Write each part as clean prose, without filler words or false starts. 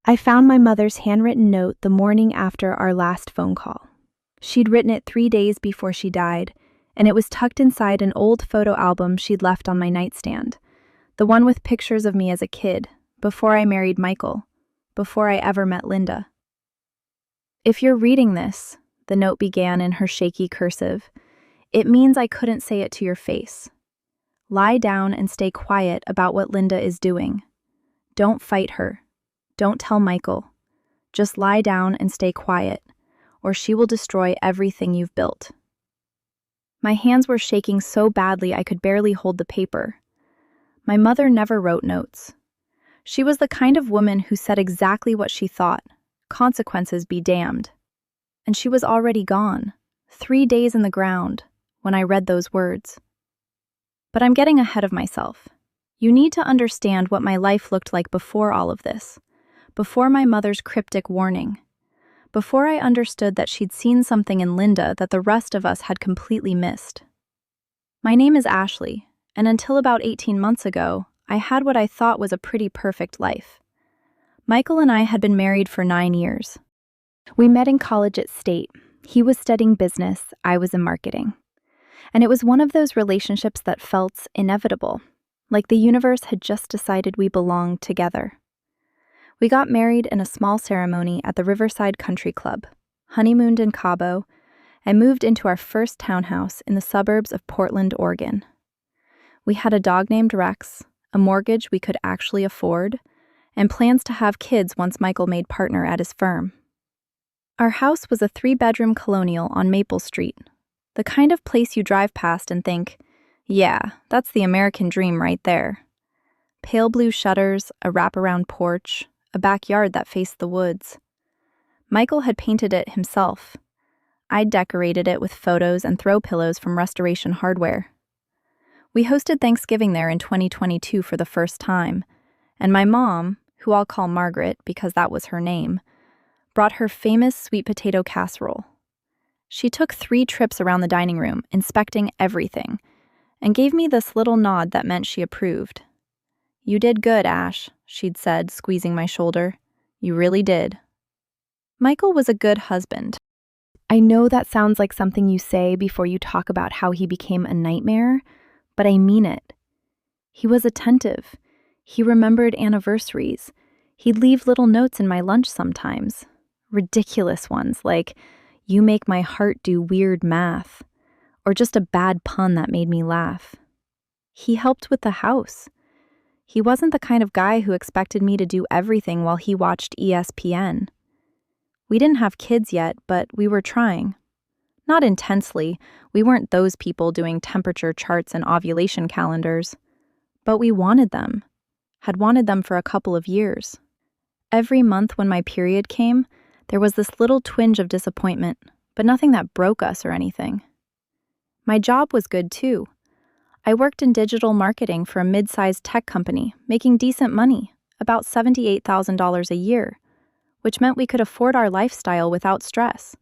I found my mother's handwritten note the morning after our last phone call. She'd written it 3 days before she died, and it was tucked inside an old photo album she'd left on my nightstand, the one with pictures of me as a kid, before I married Michael, before I ever met Linda. "If you're reading this," the note began in her shaky cursive, "it means I couldn't say it to your face. Lie down and stay quiet about what Linda is doing. Don't fight her. Don't tell Michael. Just lie down and stay quiet, or she will destroy everything you've built." My hands were shaking so badly I could barely hold the paper. My mother never wrote notes. She was the kind of woman who said exactly what she thought, consequences be damned. And she was already gone, 3 days in the ground, when I read those words. But I'm getting ahead of myself. You need to understand what my life looked like before all of this, before my mother's cryptic warning, before I understood that she'd seen something in Linda that the rest of us had completely missed. My name is Ashley, and until about 18 months ago, I had what I thought was a pretty perfect life. Michael and I had been married for 9 years. We met in college at State. He was studying business, I was in marketing. And it was one of those relationships that felt inevitable, like the universe had just decided we belonged together. We got married in a small ceremony at the Riverside Country Club, honeymooned in Cabo, and moved into our first townhouse in the suburbs of Portland, Oregon. We had a dog named Rex, a mortgage we could actually afford, and plans to have kids once Michael made partner at his firm. Our house was a 3-bedroom colonial on Maple Street, the kind of place you drive past and think, yeah, that's the American dream right there. Pale blue shutters, a wraparound porch, a backyard that faced the woods. Michael had painted it himself. I'd decorated it with photos and throw pillows from Restoration Hardware. We hosted Thanksgiving there in 2022 for the first time, and my mom, who I'll call Margaret because that was her name, brought her famous sweet potato casserole. She took 3 trips around the dining room, inspecting everything, and gave me this little nod that meant she approved. "You did good, Ash," she'd said, squeezing my shoulder. "You really did." Michael was a good husband. I know that sounds like something you say before you talk about how he became a nightmare, but I mean it. He was attentive. He remembered anniversaries. He'd leave little notes in my lunch sometimes. Ridiculous ones, like, "You make my heart do weird math," or just a bad pun that made me laugh. He helped with the house. He wasn't the kind of guy who expected me to do everything while he watched ESPN. We didn't have kids yet, but we were trying. Not intensely, we weren't those people doing temperature charts and ovulation calendars. But we wanted them, had wanted them for a couple of years. Every month when my period came, there was this little twinge of disappointment, but nothing that broke us or anything. My job was good too. I worked in digital marketing for a mid-sized tech company, making decent money, about $78,000 a year, which meant we could afford our lifestyle without stress.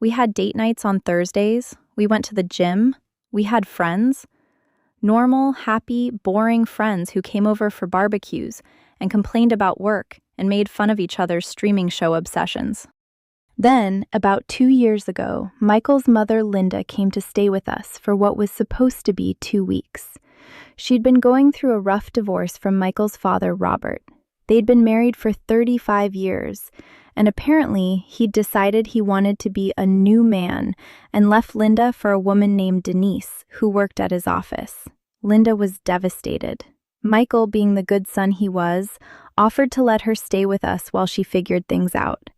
We had date nights on Thursdays, we went to the gym, we had friends. Normal, happy, boring friends who came over for barbecues and complained about work and made fun of each other's streaming show obsessions. Then, about 2 years ago, Michael's mother, Linda, came to stay with us for what was supposed to be 2 weeks. She'd been going through a rough divorce from Michael's father, Robert. They'd been married for 35 years, and apparently he'd decided he wanted to be a new man and left Linda for a woman named Denise, who worked at his office. Linda was devastated. Michael, being the good son he was, offered to let her stay with us while she figured things out.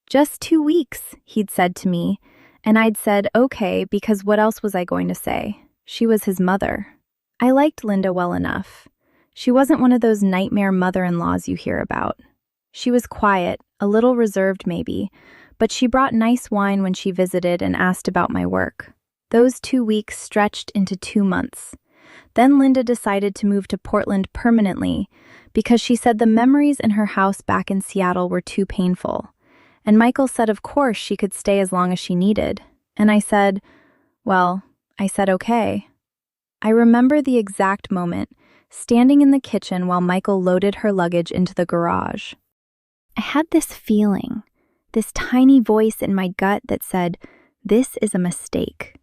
"Just 2 weeks," he'd said to me, and I'd said okay because what else was I going to say? She was his mother. I liked Linda well enough. She wasn't one of those nightmare mother-in-laws you hear about. She was quiet, a little reserved maybe, but she brought nice wine when she visited and asked about my work. Those 2 weeks stretched into 2 months. Then Linda decided to move to Portland permanently because she said the memories in her house back in Seattle were too painful. And Michael said of course she could stay as long as she needed. And I said okay. I remember the exact moment, standing in the kitchen while Michael loaded her luggage into the garage. I had this feeling, this tiny voice in my gut that said, "This is a mistake."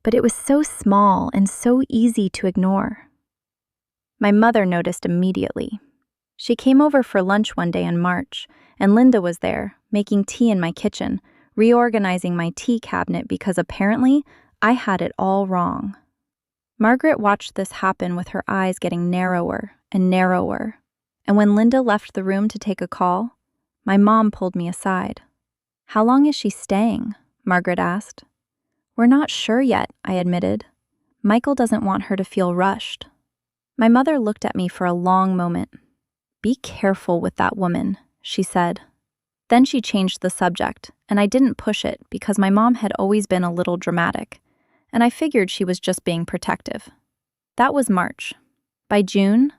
But it was so small and so easy to ignore. My mother noticed immediately. She came over for lunch one day in March, and Linda was there, making tea in my kitchen, reorganizing my tea cabinet because apparently I had it all wrong. Margaret watched this happen with her eyes getting narrower and narrower, and when Linda left the room to take a call, my mom pulled me aside. "How long is she staying?" Margaret asked. "We're not sure yet," I admitted. "Michael doesn't want her to feel rushed." My mother looked at me for a long moment. "Be careful with that woman," she said. Then she changed the subject, and I didn't push it because my mom had always been a little dramatic, and I figured she was just being protective. That was March. By June,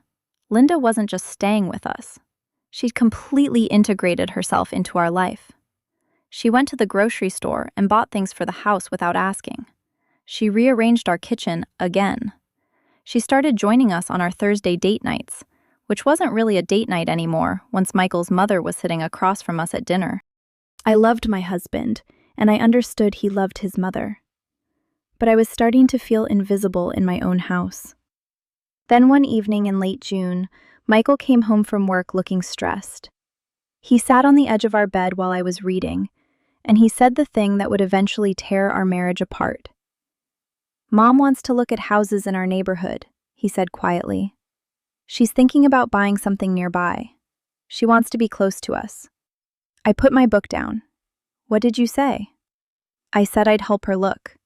Linda wasn't just staying with us. She'd completely integrated herself into our life. She went to the grocery store and bought things for the house without asking. She rearranged our kitchen again. She started joining us on our Thursday date nights, which wasn't really a date night anymore once Michael's mother was sitting across from us at dinner. I loved my husband, and I understood he loved his mother. But I was starting to feel invisible in my own house. Then one evening in late June, Michael came home from work looking stressed. He sat on the edge of our bed while I was reading, and he said the thing that would eventually tear our marriage apart. "Mom wants to look at houses in our neighborhood," he said quietly. "She's thinking about buying something nearby. She wants to be close to us." I put my book down. "What did you say?" "I said I'd help her look."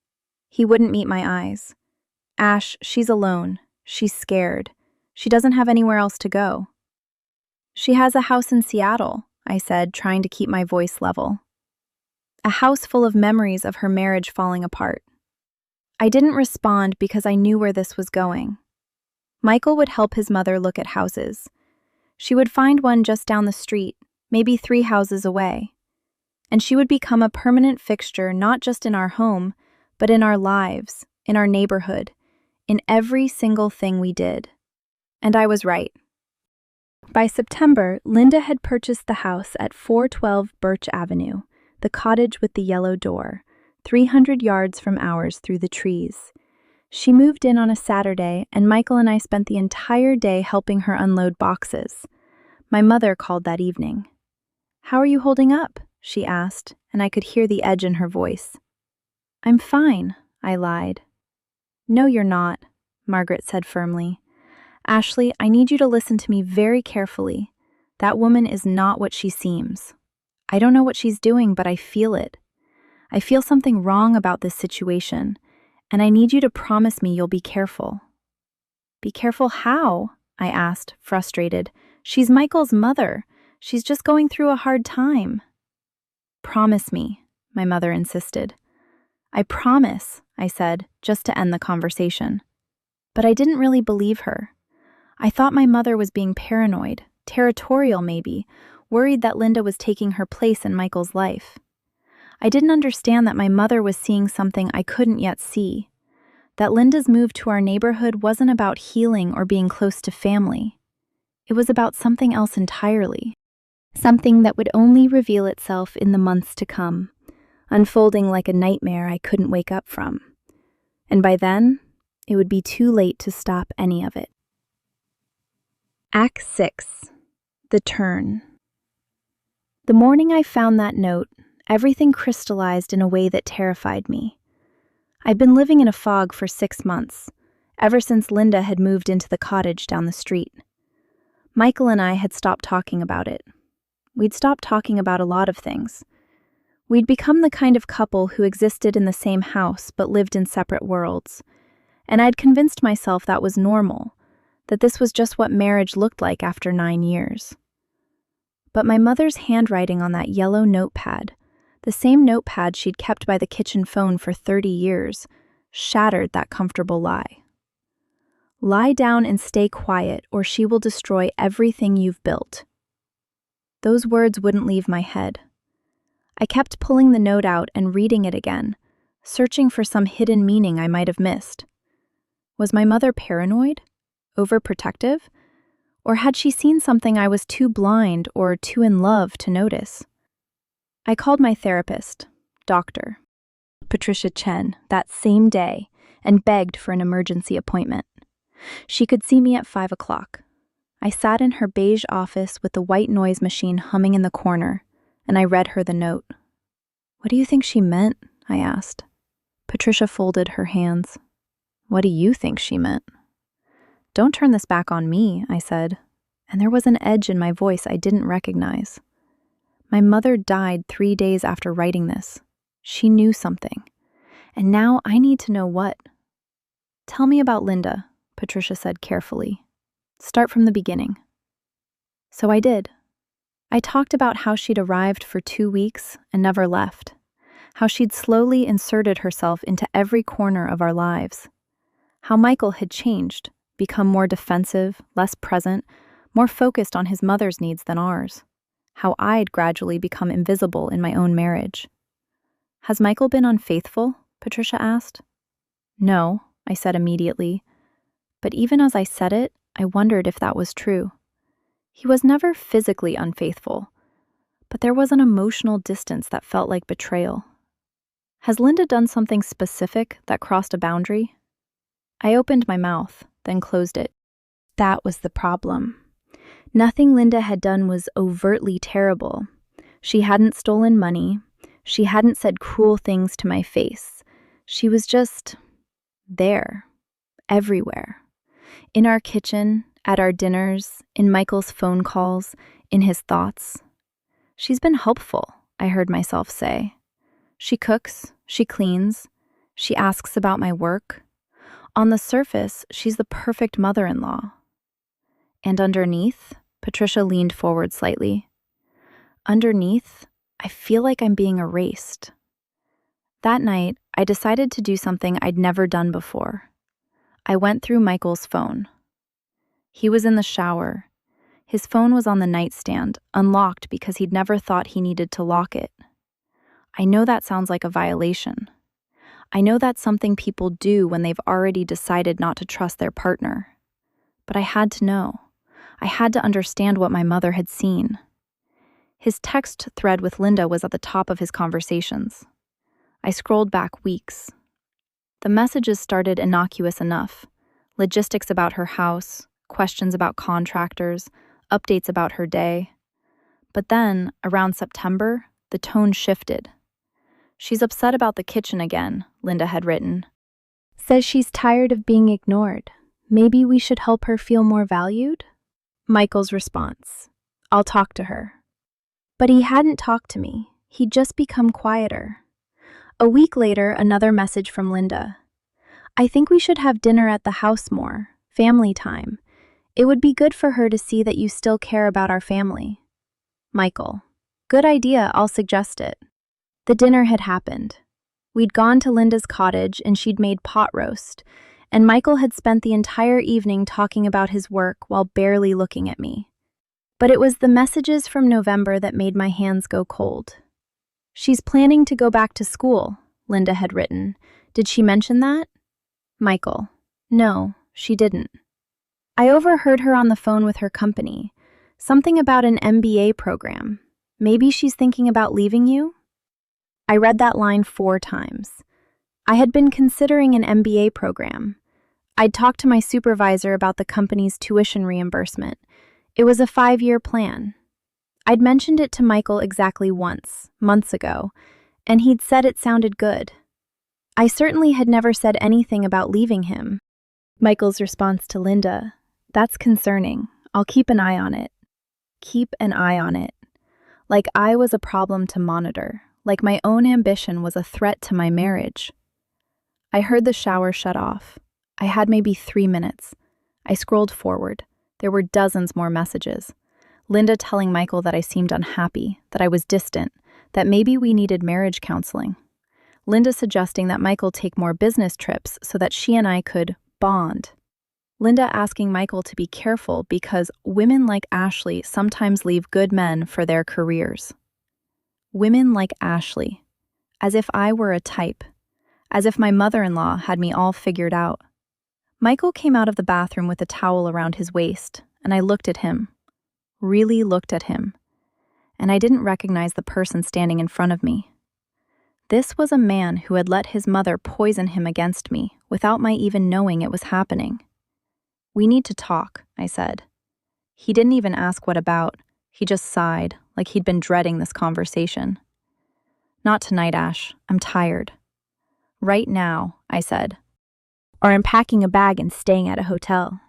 He wouldn't meet my eyes. "Ash, she's alone. She's scared. She doesn't have anywhere else to go." "She has a house in Seattle," I said, trying to keep my voice level. "A house full of memories of her marriage falling apart." I didn't respond because I knew where this was going. Michael would help his mother look at houses. She would find one just down the street, maybe 3 houses away. And she would become a permanent fixture not just in our home, but in our lives, in our neighborhood, in every single thing we did. And I was right. By September, Linda had purchased the house at 412 Birch Avenue, the cottage with the yellow door, 300 yards from ours through the trees. She moved in on a Saturday, and Michael and I spent the entire day helping her unload boxes. My mother called that evening. "How are you holding up?" she asked, and I could hear the edge in her voice. "I'm fine," I lied. "No, you're not," Margaret said firmly. "Ashley, I need you to listen to me very carefully. That woman is not what she seems. I don't know what she's doing, but I feel it. I feel something wrong about this situation, and I need you to promise me you'll be careful." "Be careful how?" I asked, frustrated. "She's Michael's mother. She's just going through a hard time." "Promise me," my mother insisted. "I promise," I said, just to end the conversation. But I didn't really believe her. I thought my mother was being paranoid, territorial maybe, worried that Linda was taking her place in Michael's life. I didn't understand that my mother was seeing something I couldn't yet see, that Linda's move to our neighborhood wasn't about healing or being close to family. It was about something else entirely, something that would only reveal itself in the months to come, unfolding like a nightmare I couldn't wake up from. And by then, it would be too late to stop any of it. Act 6. The Turn. The morning I found that note, everything crystallized in a way that terrified me. I'd been living in a fog for 6 months, ever since Linda had moved into the cottage down the street. Michael and I had stopped talking about it. We'd stopped talking about a lot of things. We'd become the kind of couple who existed in the same house but lived in separate worlds. And I'd convinced myself that was normal, that this was just what marriage looked like after 9 years. But my mother's handwriting on that yellow notepad, the same notepad she'd kept by the kitchen phone for 30 years, shattered that comfortable lie. "Lie down and stay quiet, or she will destroy everything you've built." Those words wouldn't leave my head. I kept pulling the note out and reading it again, searching for some hidden meaning I might have missed. Was my mother paranoid? Overprotective? Or had she seen something I was too blind or too in love to notice? I called my therapist, Dr. Patricia Chen, that same day and begged for an emergency appointment. She could see me at 5 o'clock. I sat in her beige office with the white noise machine humming in the corner, and I read her the note. "What do you think she meant?" I asked. Patricia folded her hands. "What do you think she meant?" "Don't turn this back on me," I said, and there was an edge in my voice I didn't recognize. My mother died 3 days after writing this. She knew something, and now I need to know what. "Tell me about Linda," Patricia said carefully. "Start from the beginning." So I did. I talked about how she'd arrived for 2 weeks and never left, how she'd slowly inserted herself into every corner of our lives, how Michael had changed, become more defensive, less present, more focused on his mother's needs than ours, how I'd gradually become invisible in my own marriage. "Has Michael been unfaithful?" Patricia asked. "No," I said immediately, but even as I said it, I wondered if that was true. He was never physically unfaithful, but there was an emotional distance that felt like betrayal. "Has Linda done something specific that crossed a boundary?" I opened my mouth, then closed it. That was the problem. Nothing Linda had done was overtly terrible. She hadn't stolen money. She hadn't said cruel things to my face. She was just there, everywhere. In our kitchen, at our dinners, in Michael's phone calls, in his thoughts. "She's been helpful," I heard myself say. "She cooks, she cleans, she asks about my work. On the surface, she's the perfect mother-in-law." And underneath, Patricia leaned forward slightly. "Underneath, I feel like I'm being erased." That night, I decided to do something I'd never done before. I went through Michael's phone. He was in the shower. His phone was on the nightstand, unlocked because he'd never thought he needed to lock it. I know that sounds like a violation. I know that's something people do when they've already decided not to trust their partner. But I had to know. I had to understand what my mother had seen. His text thread with Linda was at the top of his conversations. I scrolled back weeks. The messages started innocuous enough. Logistics about her house, questions about contractors, updates about her day. But then, around September, the tone shifted. "She's upset about the kitchen again," Linda had written. "Says she's tired of being ignored. Maybe we should help her feel more valued?" Michael's response: "I'll talk to her." But he hadn't talked to me. He'd just become quieter. A week later, another message from Linda. "I think we should have dinner at the house more, family time. It would be good for her to see that you still care about our family." Michael: "Good idea, I'll suggest it." The dinner had happened. We'd gone to Linda's cottage and she'd made pot roast, and Michael had spent the entire evening talking about his work while barely looking at me. But it was the messages from November that made my hands go cold. "She's planning to go back to school," Linda had written. "Did she mention that?" Michael: "No, she didn't. I overheard her on the phone with her company. Something about an MBA program. Maybe she's thinking about leaving you?" I read that line 4 times. I had been considering an MBA program. I'd talked to my supervisor about the company's tuition reimbursement. It was a 5-year plan. I'd mentioned it to Michael exactly once, months ago, and he'd said it sounded good. I certainly had never said anything about leaving him. Michael's response to Linda: "That's concerning. I'll keep an eye on it." Keep an eye on it. Like I was a problem to monitor, like my own ambition was a threat to my marriage. I heard the shower shut off. I had maybe 3 minutes. I scrolled forward. There were dozens more messages. Linda telling Michael that I seemed unhappy, that I was distant, that maybe we needed marriage counseling. Linda suggesting that Michael take more business trips so that she and I could bond. Linda asking Michael to be careful because women like Ashley sometimes leave good men for their careers. Women like Ashley. As if I were a type. As if my mother-in-law had me all figured out. Michael came out of the bathroom with a towel around his waist, and I looked at him, really looked at him, and I didn't recognize the person standing in front of me. This was a man who had let his mother poison him against me without my even knowing it was happening. "We need to talk," I said. He didn't even ask what about. He just sighed, like he'd been dreading this conversation. "Not tonight, Ash. I'm tired." "Right now," I said, "or I'm packing a bag and staying at a hotel."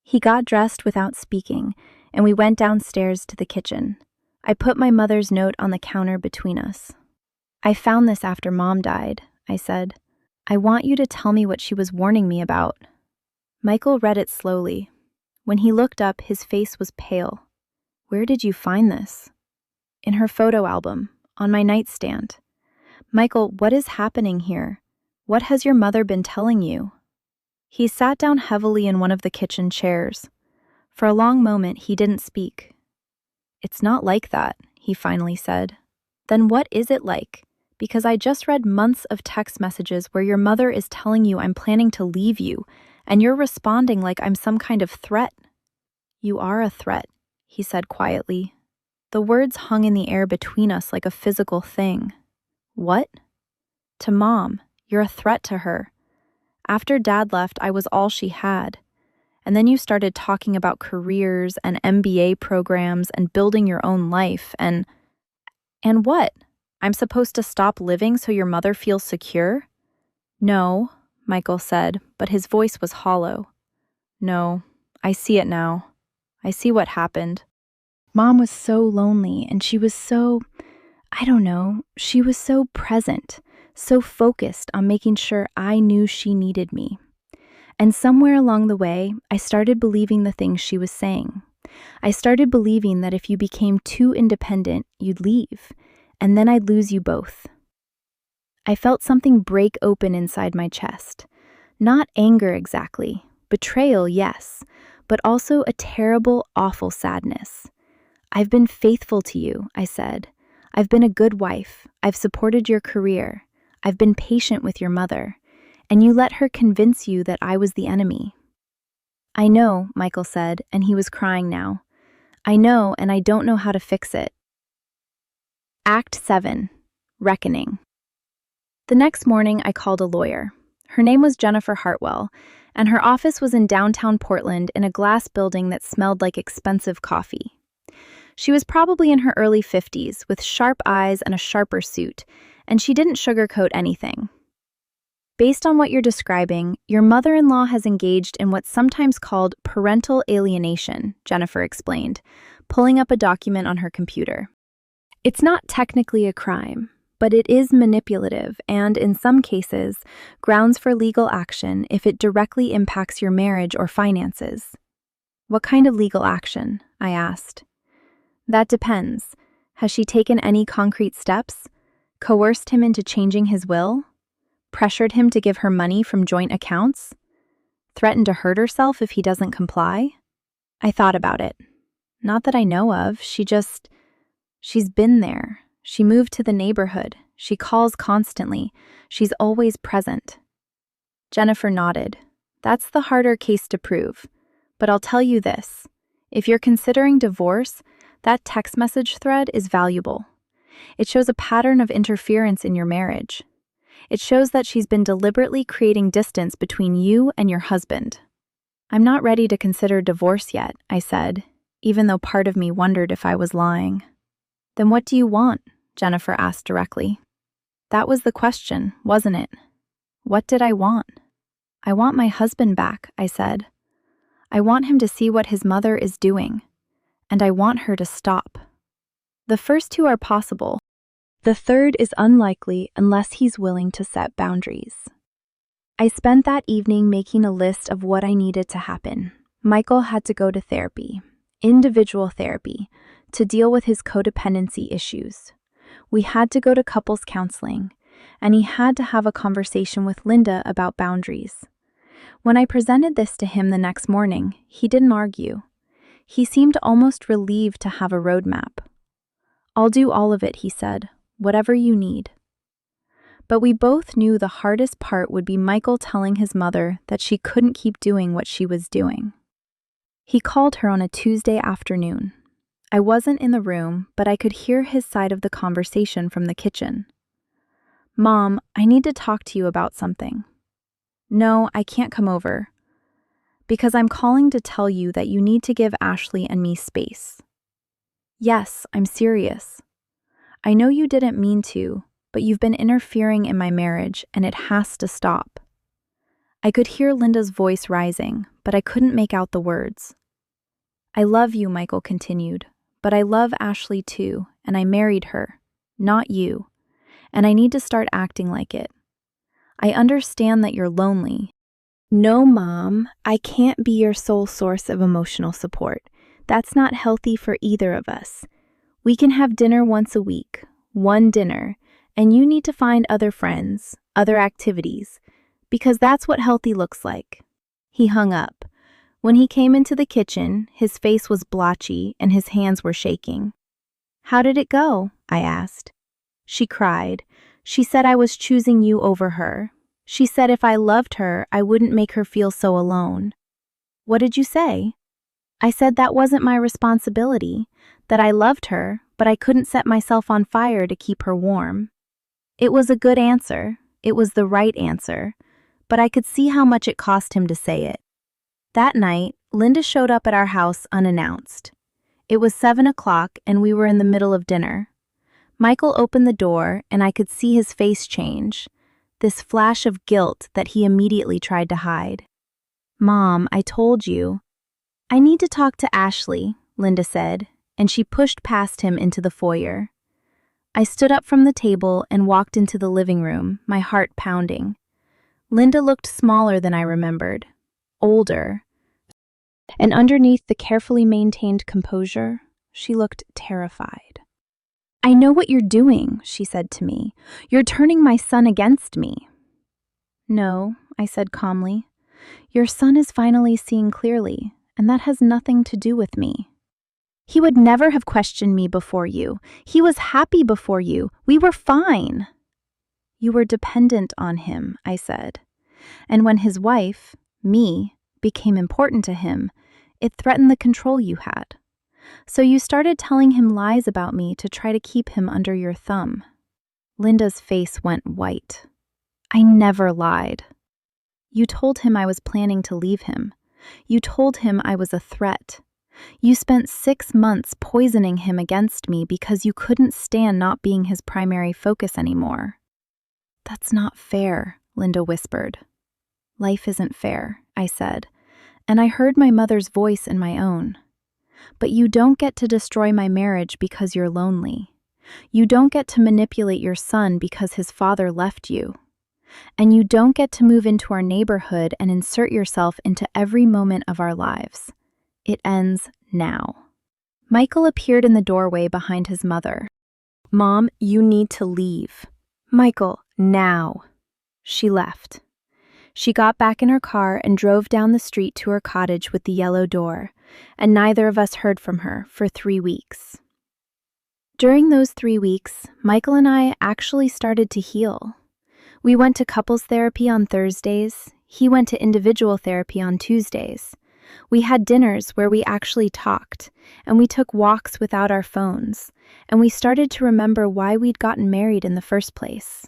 He got dressed without speaking, and we went downstairs to the kitchen. I put my mother's note on the counter between us. "I found this after Mom died," I said. "I want you to tell me what she was warning me about." Michael read it slowly. When he looked up, his face was pale. "Where did you find this?" "In her photo album, on my nightstand." "Michael, what is happening here? What has your mother been telling you?" He sat down heavily in one of the kitchen chairs. For a long moment, he didn't speak. "It's not like that," he finally said. "Then what is it like? Because I just read months of text messages where your mother is telling you I'm planning to leave you, and you're responding like I'm some kind of threat." "You are a threat," he said quietly. The words hung in the air between us like a physical thing. "What?" "To Mom. You're a threat to her. After Dad left, I was all she had. And then you started talking about careers and MBA programs and building your own life and what? I'm supposed to stop living so your mother feels secure?" "No," Michael said, but his voice was hollow. "No, I see it now. I see what happened. Mom was so lonely, and she was so, I don't know, she was so present, so focused on making sure I knew she needed me. And somewhere along the way, I started believing the things she was saying. I started believing that if you became too independent, you'd leave, and then I'd lose you both." I felt something break open inside my chest. Not anger exactly, betrayal, yes, but also a terrible, awful sadness. "I've been faithful to you," I said. "I've been a good wife. I've supported your career. I've been patient with your mother. And you let her convince you that I was the enemy." "I know," Michael said, and he was crying now. "I know, and I don't know how to fix it." Act 7. Reckoning. The next morning, I called a lawyer. Her name was Jennifer Hartwell, and her office was in downtown Portland in a glass building that smelled like expensive coffee. She was probably in her early 50s, with sharp eyes and a sharper suit, and she didn't sugarcoat anything. "Based on what you're describing, your mother-in-law has engaged in what's sometimes called parental alienation," Jennifer explained, pulling up a document on her computer. "It's not technically a crime, but it is manipulative and, in some cases, grounds for legal action if it directly impacts your marriage or finances." "What kind of legal action?" I asked. "That depends. Has she taken any concrete steps? Coerced him into changing his will? Pressured him to give her money from joint accounts? Threatened to hurt herself if he doesn't comply?" I thought about it. "Not that I know of. She's been there. She moved to the neighborhood. She calls constantly. She's always present." Jennifer nodded. "That's the harder case to prove. But I'll tell you this. If you're considering divorce, that text message thread is valuable. It shows a pattern of interference in your marriage. It shows that she's been deliberately creating distance between you and your husband." "I'm not ready to consider divorce yet," I said, even though part of me wondered if I was lying. "Then what do you want?" Jennifer asked directly. That was the question, wasn't it? What did I want? "I want my husband back," I said. "I want him to see what his mother is doing. And I want her to stop." The first two are possible. The third is unlikely unless he's willing to set boundaries. I spent that evening making a list of what I needed to happen. Michael had to go to therapy, individual therapy, to deal with his codependency issues. We had to go to couples counseling, and he had to have a conversation with Linda about boundaries. When I presented this to him the next morning, he didn't argue. He seemed almost relieved to have a roadmap. "I'll do all of it," he said, "whatever you need." But we both knew the hardest part would be Michael telling his mother that she couldn't keep doing what she was doing. He called her on a Tuesday afternoon. I wasn't in the room, but I could hear his side of the conversation from the kitchen. "Mom, I need to talk to you about something." "No, I can't come over." "Because I'm calling to tell you that you need to give Ashley and me space." "Yes, I'm serious. I know you didn't mean to, but you've been interfering in my marriage and it has to stop." I could hear Linda's voice rising, but I couldn't make out the words. "I love you," Michael continued, "but I love Ashley too, and I married her, not you, and I need to start acting like it. I understand that you're lonely." "No, Mom, I can't be your sole source of emotional support. That's not healthy for either of us. We can have dinner once a week, one dinner, and you need to find other friends, other activities, because that's what healthy looks like." He hung up. When he came into the kitchen, his face was blotchy and his hands were shaking. "How did it go?" I asked. She cried. She said I was choosing you over her. She said if I loved her, I wouldn't make her feel so alone. "What did you say?" I said that wasn't my responsibility, that I loved her, but I couldn't set myself on fire to keep her warm. It was a good answer. It was the right answer, but I could see how much it cost him to say it. That night, Linda showed up at our house unannounced. It was 7 o'clock and we were in the middle of dinner. Michael opened the door and I could see his face change, this flash of guilt that he immediately tried to hide. "Mom, I told you." "I need to talk to Ashley," Linda said, and she pushed past him into the foyer. I stood up from the table and walked into the living room, my heart pounding. Linda looked smaller than I remembered, older, and underneath the carefully maintained composure, she looked terrified. "I know what you're doing," she said to me. "You're turning my son against me." "No," I said calmly. "Your son is finally seeing clearly, and that has nothing to do with me. He would never have questioned me before you. He was happy before you. We were fine." "You were dependent on him," I said. "And when his wife, me, became important to him, it threatened the control you had. So you started telling him lies about me to try to keep him under your thumb." Linda's face went white. "I never lied." "You told him I was planning to leave him. You told him I was a threat. You spent 6 months poisoning him against me because you couldn't stand not being his primary focus anymore." "That's not fair," Linda whispered. "Life isn't fair," I said, and I heard my mother's voice in my own. "But you don't get to destroy my marriage because you're lonely. You don't get to manipulate your son because his father left you. And you don't get to move into our neighborhood and insert yourself into every moment of our lives. It ends now." Michael appeared in the doorway behind his mother. "Mom, you need to leave." "Michael, now." She left. She got back in her car and drove down the street to her cottage with the yellow door, and neither of us heard from her for 3 weeks. During those 3 weeks, Michael and I actually started to heal. We went to couples therapy on Thursdays. He went to individual therapy on Tuesdays. We had dinners where we actually talked, and we took walks without our phones, and we started to remember why we'd gotten married in the first place.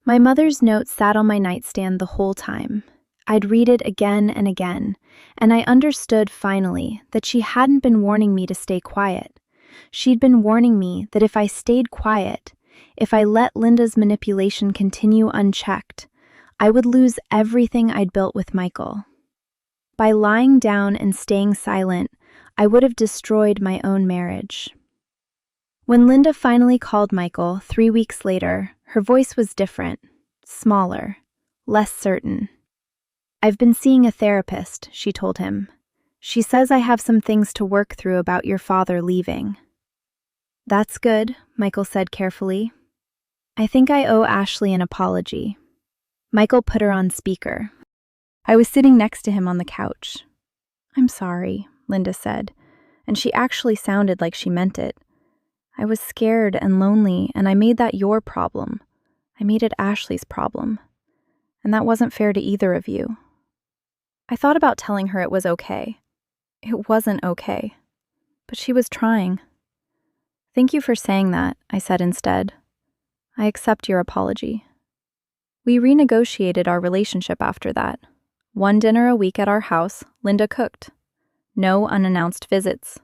My mother's note sat on my nightstand the whole time. I'd read it again and again, and I understood finally that she hadn't been warning me to stay quiet. She'd been warning me that if I stayed quiet, if I let Linda's manipulation continue unchecked, I would lose everything I'd built with Michael. By lying down and staying silent, I would have destroyed my own marriage. When Linda finally called Michael 3 weeks later, her voice was different, smaller, less certain. "I've been seeing a therapist," she told him. "She says I have some things to work through about your father leaving." "That's good," Michael said carefully. "I think I owe Ashley an apology." Michael put her on speaker. I was sitting next to him on the couch. "I'm sorry," Linda said, and she actually sounded like she meant it. "I was scared and lonely, and I made that your problem. I made it Ashley's problem. And that wasn't fair to either of you." I thought about telling her it was okay. It wasn't okay, but she was trying. Thank you for saying that, I said instead. I accept your apology. We renegotiated our relationship after that. One dinner a week at our house, Linda cooked. No unannounced visits.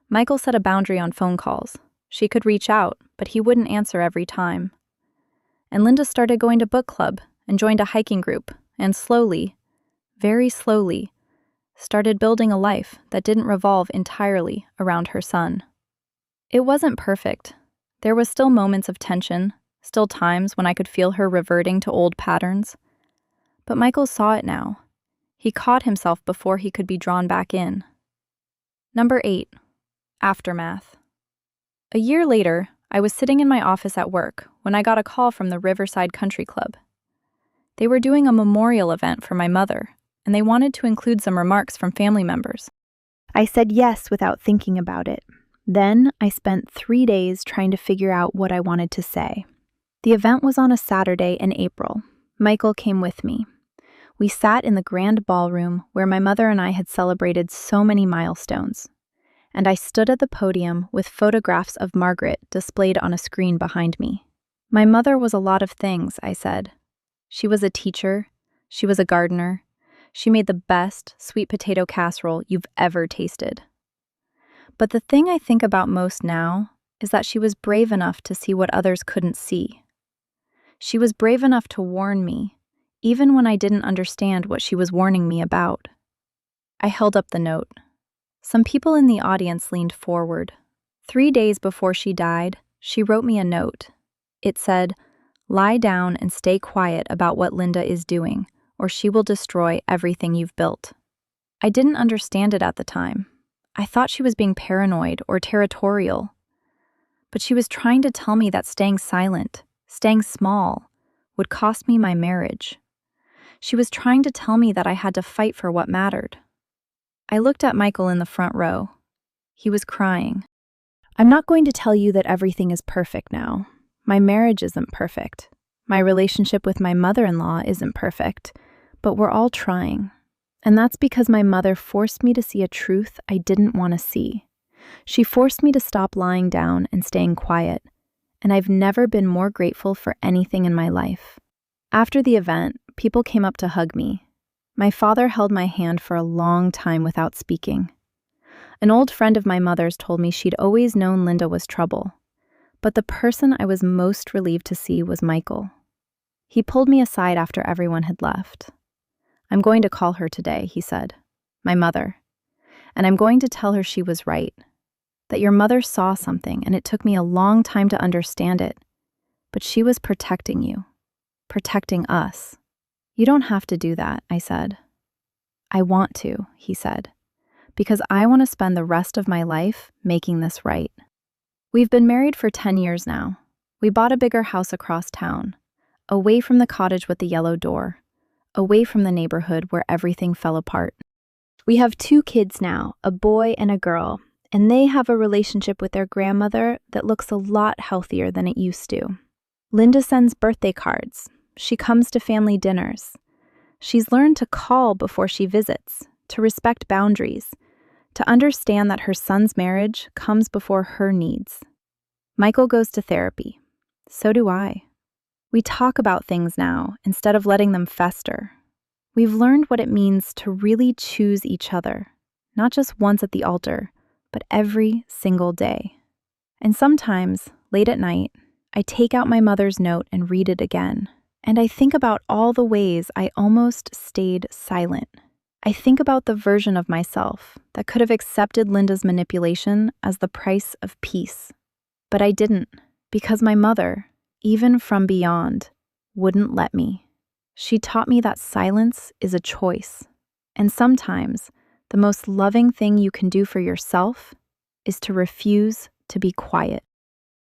Michael set a boundary on phone calls. She could reach out, but he wouldn't answer every time. And Linda started going to book club and joined a hiking group, and slowly, very slowly, started building a life that didn't revolve entirely around her son. It wasn't perfect. There was still moments of tension, still times when I could feel her reverting to old patterns. But Michael saw it now. He caught himself before he could be drawn back in. Number 8. Aftermath. A year later, I was sitting in my office at work when I got a call from the Riverside Country Club. They were doing a memorial event for my mother, and they wanted to include some remarks from family members. I said yes without thinking about it. Then I spent 3 days trying to figure out what I wanted to say. The event was on a Saturday in April. Michael came with me. We sat in the grand ballroom where my mother and I had celebrated so many milestones. And I stood at the podium with photographs of Margaret displayed on a screen behind me. My mother was a lot of things, I said. She was a teacher. She was a gardener. She made the best sweet potato casserole you've ever tasted. But the thing I think about most now is that she was brave enough to see what others couldn't see. She was brave enough to warn me, even when I didn't understand what she was warning me about. I held up the note. Some people in the audience leaned forward. 3 days before she died, she wrote me a note. It said, "Lie down and stay quiet about what Linda is doing, or she will destroy everything you've built." I didn't understand it at the time. I thought she was being paranoid or territorial. But she was trying to tell me that staying silent, staying small, would cost me my marriage. She was trying to tell me that I had to fight for what mattered. I looked at Michael in the front row. He was crying. I'm not going to tell you that everything is perfect now. My marriage isn't perfect. My relationship with my mother-in-law isn't perfect, but we're all trying. And that's because my mother forced me to see a truth I didn't want to see. She forced me to stop lying down and staying quiet, and I've never been more grateful for anything in my life. After the event, people came up to hug me. My father held my hand for a long time without speaking. An old friend of my mother's told me she'd always known Linda was trouble, but the person I was most relieved to see was Michael. He pulled me aside after everyone had left. I'm going to call her today, he said, my mother, and I'm going to tell her she was right, that your mother saw something and it took me a long time to understand it, but she was protecting you, protecting us. You don't have to do that, I said. I want to, he said, because I want to spend the rest of my life making this right. We've been married for 10 years now. We bought a bigger house across town, away from the cottage with the yellow door, away from the neighborhood where everything fell apart. We have 2 kids now, a boy and a girl, and they have a relationship with their grandmother that looks a lot healthier than it used to. Linda sends birthday cards. She comes to family dinners. She's learned to call before she visits, to respect boundaries, to understand that her son's marriage comes before her needs. Michael goes to therapy. So do I. We talk about things now instead of letting them fester. We've learned what it means to really choose each other, not just once at the altar, but every single day. And sometimes, late at night, I take out my mother's note and read it again. And I think about all the ways I almost stayed silent. I think about the version of myself that could have accepted Linda's manipulation as the price of peace. But I didn't, because my mother, even from beyond, wouldn't let me. She taught me that silence is a choice. And sometimes, the most loving thing you can do for yourself is to refuse to be quiet.